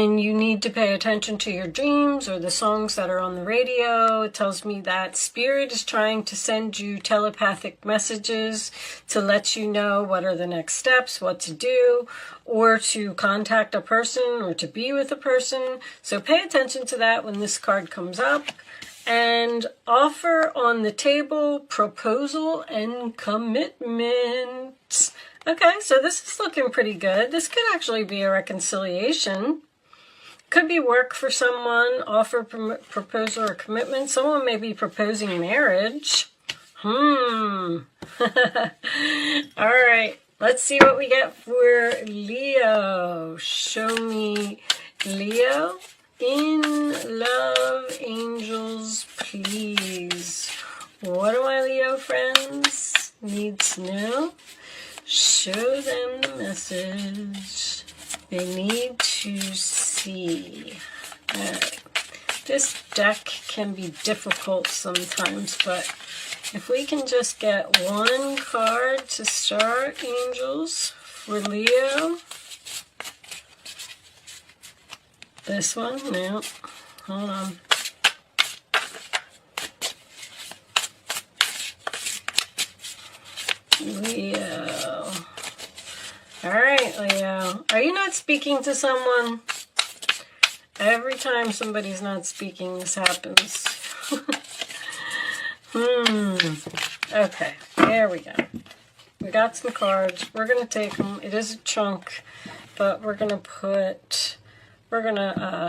And you need to pay attention to your dreams or the songs that are on the radio. It tells me that Spirit is trying to send you telepathic messages to let you know what are the next steps, what to do, or to contact a person or to be with a person. So pay attention to that when this card comes up. And offer on the table, proposal and commitment. Okay, so this is looking pretty good. This could actually be a reconciliation. Could be work for someone, offer, proposal, or commitment. Someone may be proposing marriage. All right, let's see what we get for Leo. Show me Leo. In love, angels, please. What do my Leo friends need to know? Show them the message they need to see. All right. This deck can be difficult sometimes, but if we can just get one card to start, angels, for Leo. This one? No. Hold on. Leo. All right, Leo. Are you not speaking to someone? Every time somebody's not speaking, this happens. Okay, there we go. We got some cards. We're going to take them. It is a chunk, but we're going to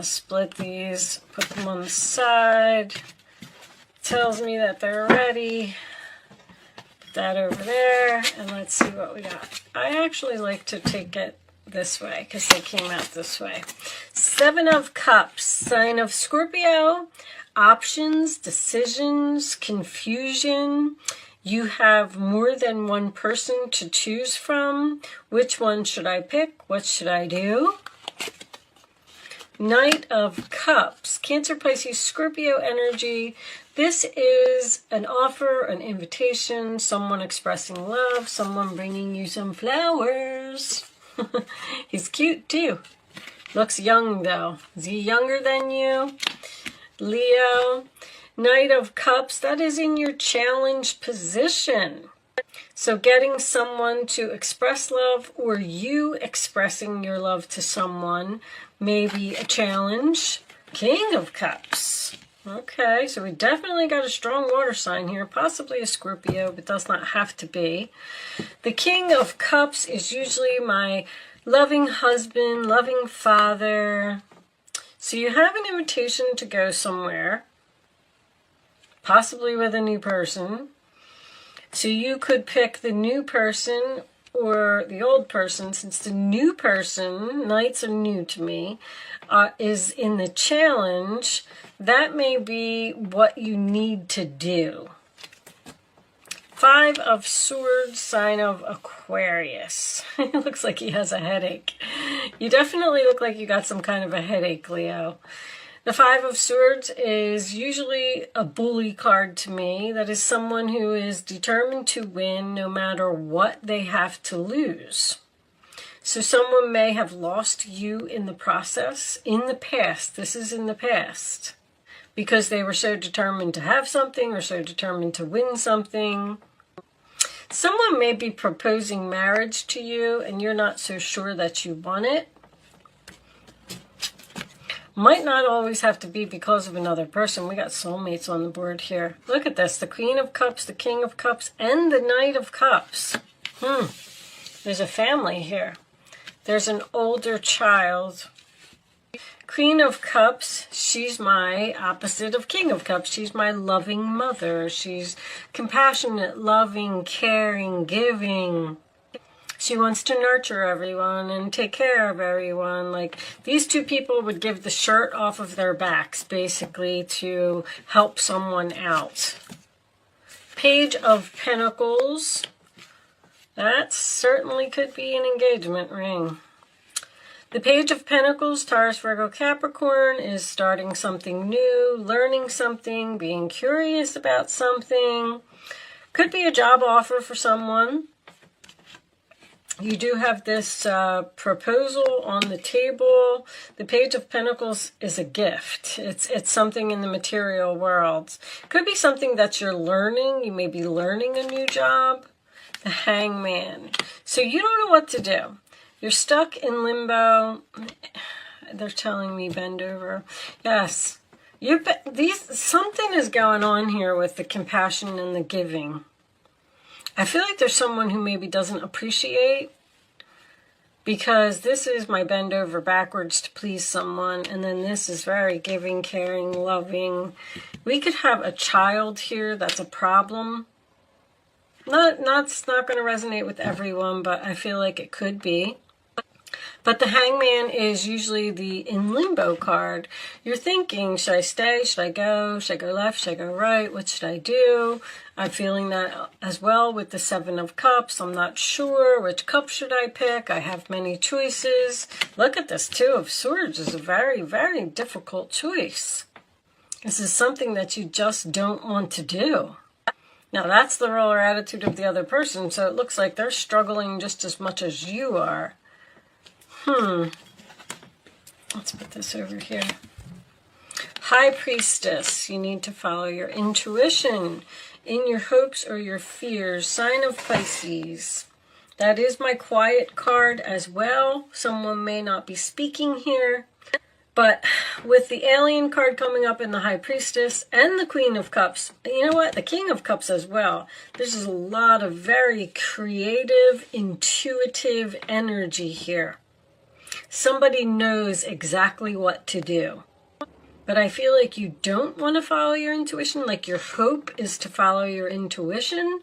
split these, put them on the side. Tells me that they're ready. Put that over there, and let's see what we got. I actually like to take it this way because they came out this way. 7 of Cups, sign of Scorpio. Options, decisions, confusion. You have more than one person to choose from. Which one should I pick? What should I do? Knight of Cups, Cancer, Pisces, Scorpio energy. This is an offer, an invitation, someone expressing love, someone bringing you some flowers. He's cute too. Looks young though. Is he younger than you? Leo. Knight of Cups, that is in your challenge position. So getting someone to express love or you expressing your love to someone may be a challenge. King of Cups. Okay, so we definitely got a strong water sign here, possibly a Scorpio, but does not have to be. The King of Cups is usually my loving husband, loving father. So you have an invitation to go somewhere, possibly with a new person. So you could pick the new person or the old person, since the new person, Knights are new to me, is in the challenge. That may be what you need to do. 5 of Swords, sign of Aquarius. It looks like he has a headache. You definitely look like you got some kind of a headache, Leo. The 5 of Swords is usually a bully card to me. That is someone who is determined to win no matter what they have to lose. So someone may have lost you in the process, in the past. This is in the past. Because they were so determined to have something or so determined to win something. Someone may be proposing marriage to you and you're not so sure that you want it. Might not always have to be because of another person. We got soulmates on the board here. Look at this. The Queen of Cups, the King of Cups, and the Knight of Cups. There's a family here. There's an older child. Queen of Cups, she's my opposite of King of Cups. She's my loving mother. She's compassionate, loving, caring, giving. She wants to nurture everyone and take care of everyone. Like, these two people would give the shirt off of their backs, basically, to help someone out. Page of Pentacles. That certainly could be an engagement ring. The Page of Pentacles, Taurus, Virgo, Capricorn, is starting something new, learning something, being curious about something. Could be a job offer for someone. You do have this proposal on the table. The Page of Pentacles is a gift. It's something in the material world. Could be something that you're learning. You may be learning a new job. The Hangman. So you don't know what to do. You're stuck in limbo. They're telling me bend over. Yes. Something is going on here with the compassion and the giving. I feel like there's someone who maybe doesn't appreciate, because this is my bend over backwards to please someone, and then this is very giving, caring, loving. We could have a child here that's a problem. It's not going to resonate with everyone, but I feel like it could be. But the Hangman is usually the in limbo card. You're thinking, should I stay? Should I go? Should I go left? Should I go right? What should I do? I'm feeling that as well with the Seven of Cups. I'm not sure which cup should I pick. I have many choices. Look at this. Two of Swords is a very, very difficult choice. This is something that you just don't want to do. Now, that's the role or attitude of the other person, so it looks like they're struggling just as much as you are. Let's put this over here. High Priestess, you need to follow your intuition in your hopes or your fears. Sign of Pisces. That is my quiet card as well. Someone may not be speaking here. But with the Alien card coming up in the High Priestess and the Queen of Cups, you know what? The King of Cups as well. There's a lot of very creative, intuitive energy here. Somebody knows exactly what to do. But I feel like you don't want to follow your intuition. Like your hope is to follow your intuition.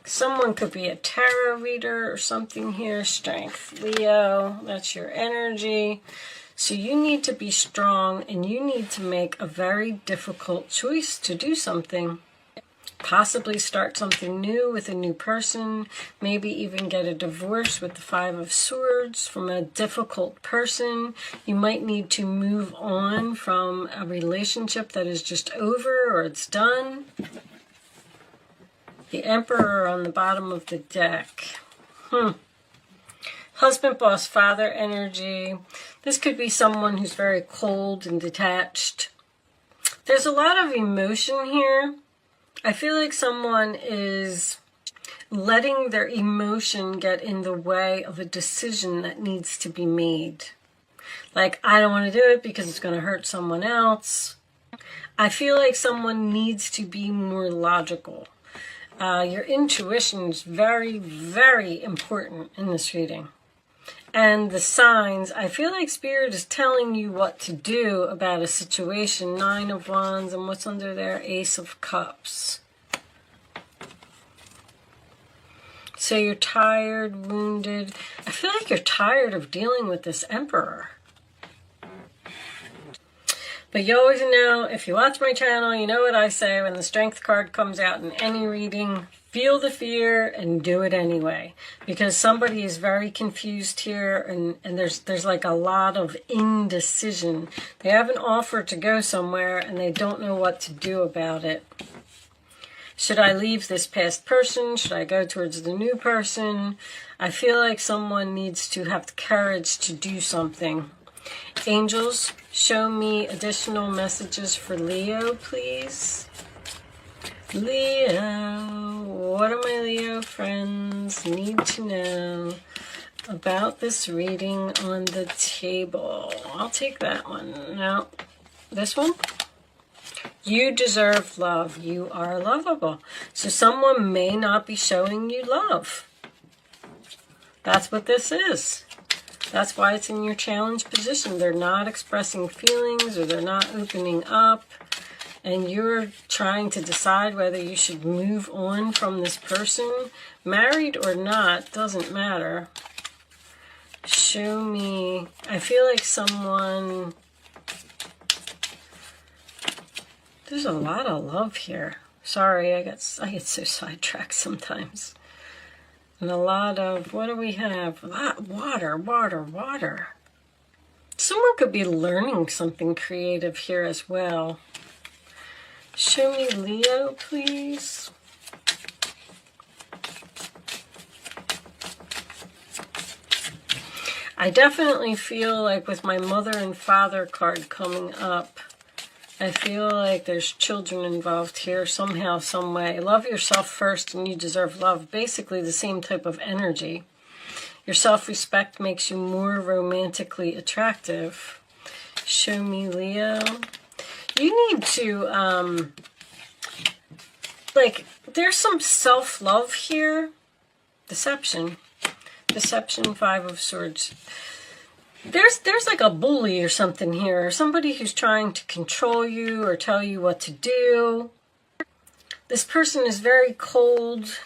Someone could be a tarot reader or something here. Strength, Leo, that's your energy. So you need to be strong, and you need to make a very difficult choice to do something. Possibly start something new with a new person. Maybe even get a divorce with the Five of Swords from a difficult person. You might need to move on from a relationship that is just over or it's done. The Emperor on the bottom of the deck. Husband, boss, father energy. This could be someone who's very cold and detached. There's a lot of emotion here. I feel like someone is letting their emotion get in the way of a decision that needs to be made. Like, I don't want to do it because it's going to hurt someone else. I feel like someone needs to be more logical. Your intuition is very, very important in this reading. And the signs, I feel like Spirit is telling you what to do about a situation. Nine of Wands, and what's under there? Ace of Cups. So you're tired, wounded. I feel like you're tired of dealing with this Emperor. But you always know, if you watch my channel, you know what I say when the Strength card comes out in any reading. Feel the fear and do it anyway. Because somebody is very confused here, and there's like a lot of indecision. They have an offer to go somewhere and they don't know what to do about it. Should I leave this past person? Should I go towards the new person? I feel like someone needs to have the courage to do something. Angels, show me additional messages for Leo, please. Leo, what do my Leo friends need to know about this reading on the table? I'll take that one. Now, this one. You deserve love. You are lovable. So someone may not be showing you love. That's what this is. That's why it's in your challenge position. They're not expressing feelings, or they're not opening up. And you're trying to decide whether you should move on from this person. Married or not, doesn't matter. Show me. I feel like someone... There's a lot of love here. Sorry, I get so sidetracked sometimes. And a lot of, what do we have? Water. Someone could be learning something creative here as well. Show me Leo, please. I definitely feel like with my mother and father card coming up, I feel like there's children involved here somehow, some way. Love yourself first and you deserve love. Basically the same type of energy. Your self-respect makes you more romantically attractive. Show me, Leo. You need to, like, there's some self-love here. Deception. Deception, Five of Swords. There's like a bully or something here, or somebody who's trying to control you or tell you what to do. This person is very cold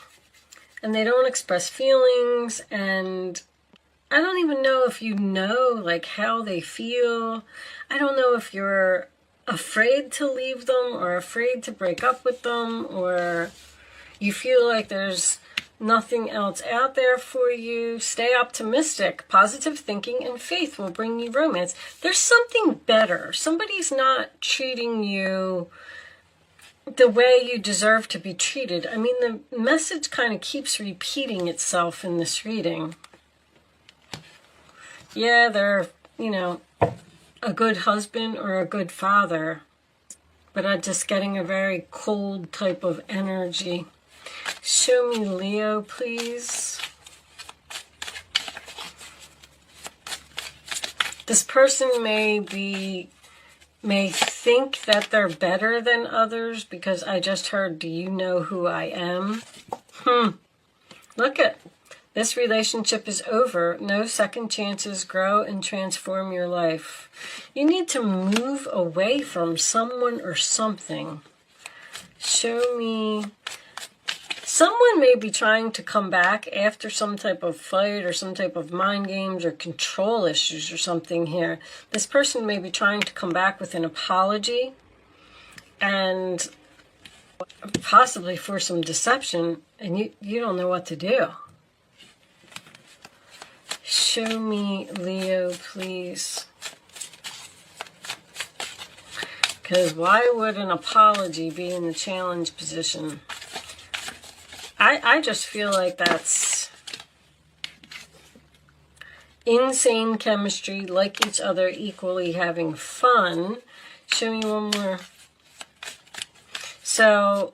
and they don't express feelings, and I don't even know if you know like how they feel. I don't know if you're afraid to leave them or afraid to break up with them, or you feel like there's nothing else out there for you. Stay optimistic. Positive thinking and faith will bring you romance. There's something better. Somebody's not treating you the way you deserve to be treated. I mean, the message kind of keeps repeating itself in this reading. Yeah, they're, you know, a good husband or a good father, but I'm just getting a very cold type of energy. Show me, Leo, please. This person may think that they're better than others because I just heard, do you know who I am? Look at this relationship is over. No second chances. Grow and transform your life. You need to move away from someone or something. Show me. Someone may be trying to come back after some type of fight or some type of mind games or control issues or something here. This person may be trying to come back with an apology and possibly for some deception, and you don't know what to do. Show me, Leo, please. Because why would an apology be in the challenge position? I just feel like that's insane chemistry, like each other, equally having fun. Show me one more. So,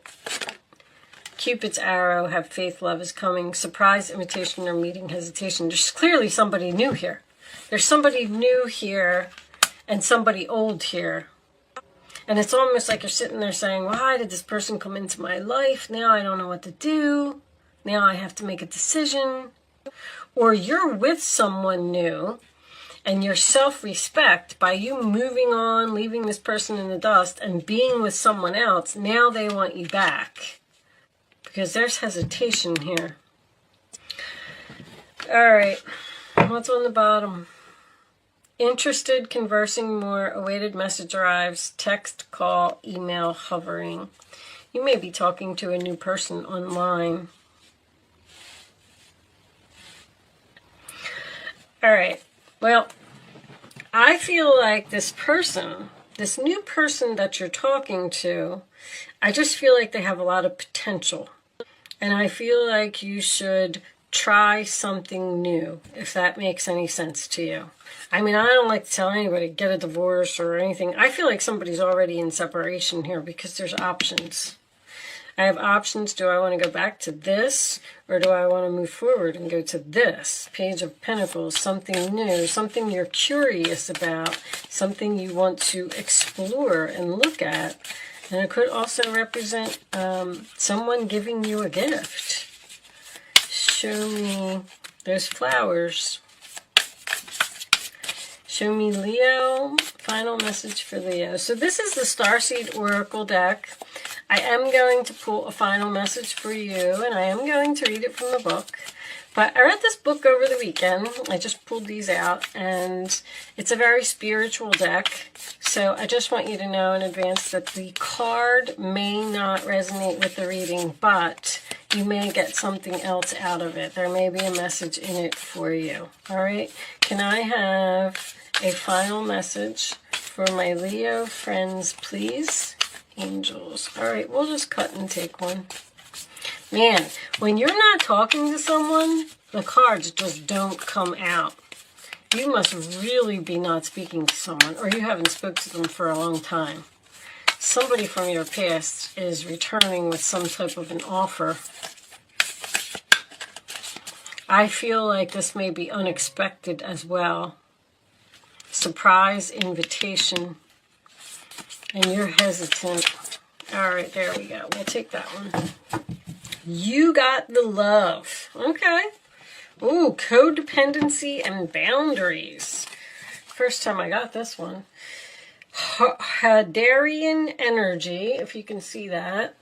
Cupid's arrow, have faith, love is coming. Surprise, invitation, or meeting, hesitation. There's clearly somebody new here. There's somebody new here and somebody old here. And it's almost like you're sitting there saying, why did this person come into my life? Now I don't know what to do. Now I have to make a decision. Or you're with someone new, and your self-respect, by you moving on, leaving this person in the dust, and being with someone else, now they want you back. Because there's hesitation here. All right, what's on the bottom? Interested, conversing more, awaited message arrives, text, call, email, hovering. You may be talking to a new person online. All right, well, I feel like this person, this new person that you're talking to, I just feel like they have a lot of potential. And I feel like you should try something new, if that makes any sense to you. I mean, I don't like to tell anybody, get a divorce or anything. I feel like somebody's already in separation here because there's options. I have options. Do I want to go back to this, or do I want to move forward and go to this? Page of Pentacles, something new, something you're curious about, something you want to explore and look at. And it could also represent someone giving you a gift. Show me those flowers. Show me, Leo. Final message for Leo. So this is the Starseed Oracle deck. I am going to pull a final message for you, and I am going to read it from the book. But I read this book over the weekend. I just pulled these out, and it's a very spiritual deck. So I just want you to know in advance that the card may not resonate with the reading, but you may get something else out of it. There may be a message in it for you. All right? Can I have a final message for my Leo friends, please? Angels. All right, we'll just cut and take one. Man, when you're not talking to someone, the cards just don't come out. You must really be not speaking to someone, or you haven't spoken to them for a long time. Somebody from your past is returning with some type of an offer. I feel like this may be unexpected as well. Surprise invitation. And you're hesitant. All right, there we go. We'll take that one. You got the love. Okay. Ooh, codependency and boundaries. First time I got this one. Hadarian energy, if you can see that.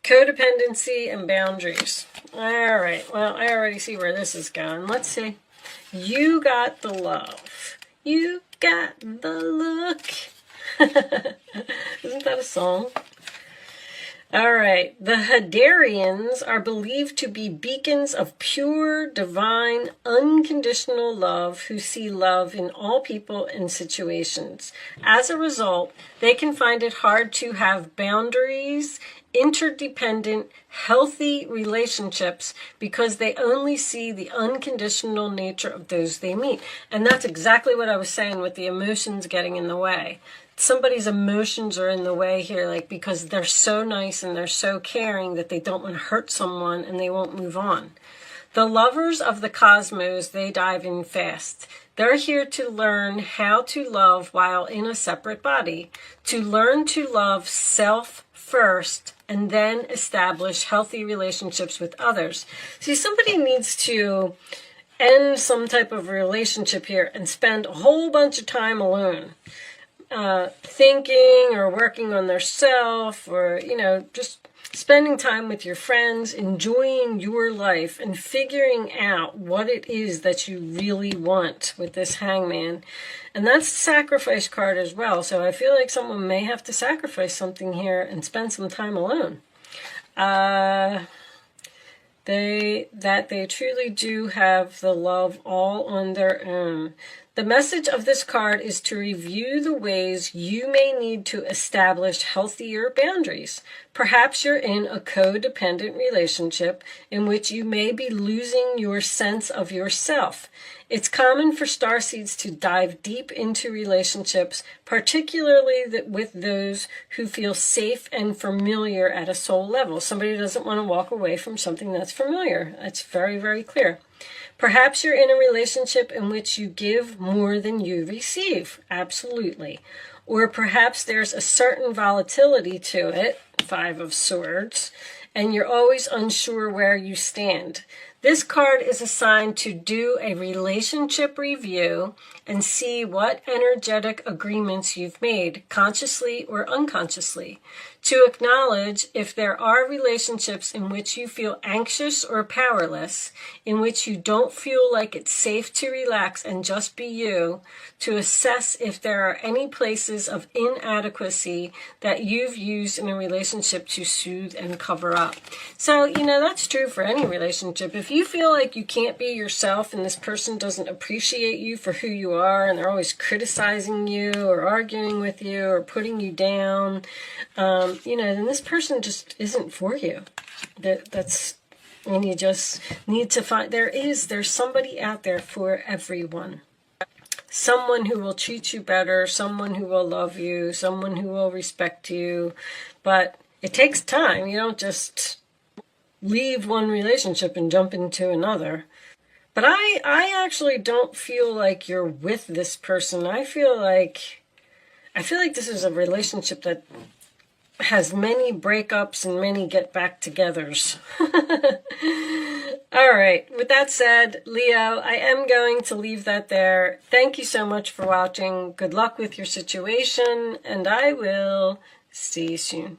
Codependency and boundaries. All right. Well, I already see where this is going. Let's see. You got the love. You got the look. Isn't that a song? All right. The Hadarians are believed to be beacons of pure, divine, unconditional love who see love in all people and situations. As a result, they can find it hard to have boundaries, interdependent, healthy relationships because they only see the unconditional nature of those they meet. And that's exactly what I was saying with the emotions getting in the way. Somebody's emotions are in the way here, like because they're so nice and they're so caring that they don't want to hurt someone and they won't move on. The lovers of the cosmos, they dive in fast. They're here to learn how to love while in a separate body, to learn to love self first and then establish healthy relationships with others. See, somebody needs to end some type of relationship here and spend a whole bunch of time alone. Thinking or working on their self, or, you know, just spending time with your friends, enjoying your life and figuring out what it is that you really want with this Hangman. And that's the sacrifice card as well. So I feel like someone may have to sacrifice something here and spend some time alone. They truly do have the love all on their own. The message of this card is to review the ways you may need to establish healthier boundaries. Perhaps you're in a codependent relationship in which you may be losing your sense of yourself. It's common for starseeds to dive deep into relationships, particularly with those who feel safe and familiar at a soul level. Somebody doesn't want to walk away from something that's familiar. That's very, very clear. Perhaps you're in a relationship in which you give more than you receive. Absolutely. Or perhaps there's a certain volatility to it, 5 of Swords, and you're always unsure where you stand. This card is assigned to do a relationship review and see what energetic agreements you've made, consciously or unconsciously. To acknowledge if there are relationships in which you feel anxious or powerless, in which you don't feel like it's safe to relax and just be you, to assess if there are any places of inadequacy that you've used in a relationship to soothe and cover up. So, you know, that's true for any relationship. If you feel like you can't be yourself and this person doesn't appreciate you for who you are and they're always criticizing you or arguing with you or putting you down, you know, then this person just isn't for you. That's when you just need to find, there's somebody out there for everyone. Someone who will treat you better, someone who will love you, someone who will respect you. But it takes time. You don't just leave one relationship and jump into another. But I actually don't feel like you're with this person. I feel like this is a relationship that has many breakups and many get back togethers. All right, with that said, Leo, I am going to leave that there. Thank you so much for watching. Good luck with your situation, and I will see you soon.